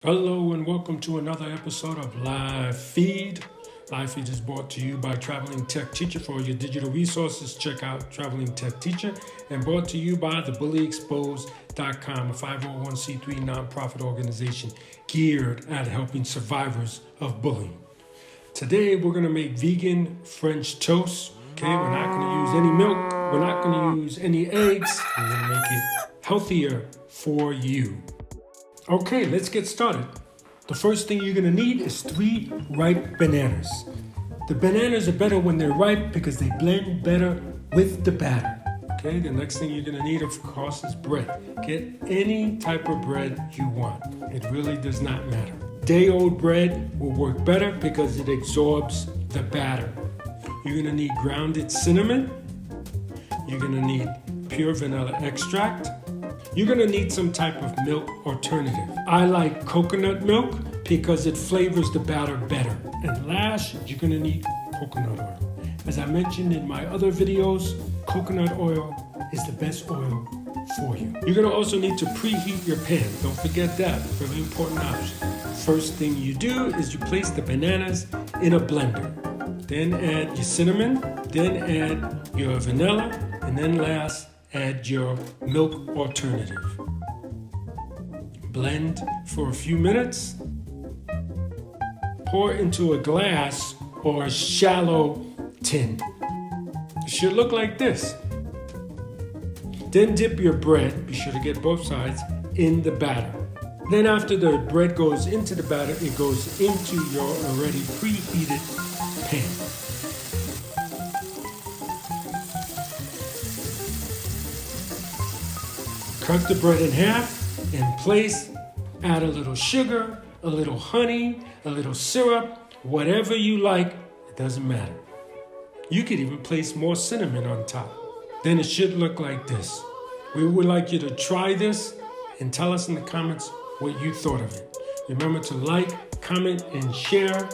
Hello and welcome to another episode of Live Feed. Live Feed is brought to you by Traveling Tech Teacher. For all your digital resources, check out Traveling Tech Teacher, and brought to you by thebullyexposed.com, a 501c3 nonprofit organization geared at helping survivors of bullying. Today we're going to make vegan French toast. Okay, we're not going to use any milk. We're not going to use any eggs. We're going to make it healthier for you. Okay, let's get started. The first thing you're gonna need is 3 ripe bananas. The bananas are better when they're ripe because they blend better with the batter. Okay, the next thing you're gonna need, of course, is bread. Get any type of bread you want. It really does not matter. Day-old bread will work better because it absorbs the batter. You're gonna need grounded cinnamon. You're gonna need pure vanilla extract. You're gonna need some type of milk alternative. I like coconut milk because it flavors the batter better. And last, you're gonna need coconut oil. As I mentioned in my other videos, coconut oil is the best oil for you. You're gonna also need to preheat your pan. Don't forget that, really important option. First thing you do is you place the bananas in a blender. Then add your cinnamon, then add your vanilla, and then last, add your milk alternative. Blend for a few minutes. Pour into a glass or a shallow tin. It should look like this. Then dip your bread, be sure to get both sides, in the batter. Then after the bread goes into the batter, it goes into your already preheated pan. Cut the bread in half and place, add a little sugar, a little honey, a little syrup, whatever you like, it doesn't matter. You could even place more cinnamon on top. Then it should look like this. We would like you to try this and tell us in the comments what you thought of it. Remember to like, comment, and share.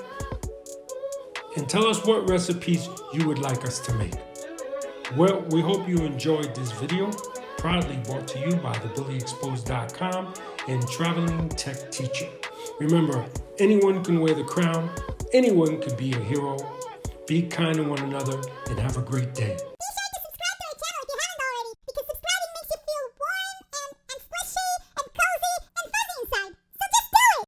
And tell us what recipes you would like us to make. Well, we hope you enjoyed this video. Proudly brought to you by thebullyexposed.com and Traveling Tech Teacher. Remember, anyone can wear the crown, anyone can be a hero. Be kind to one another and have a great day.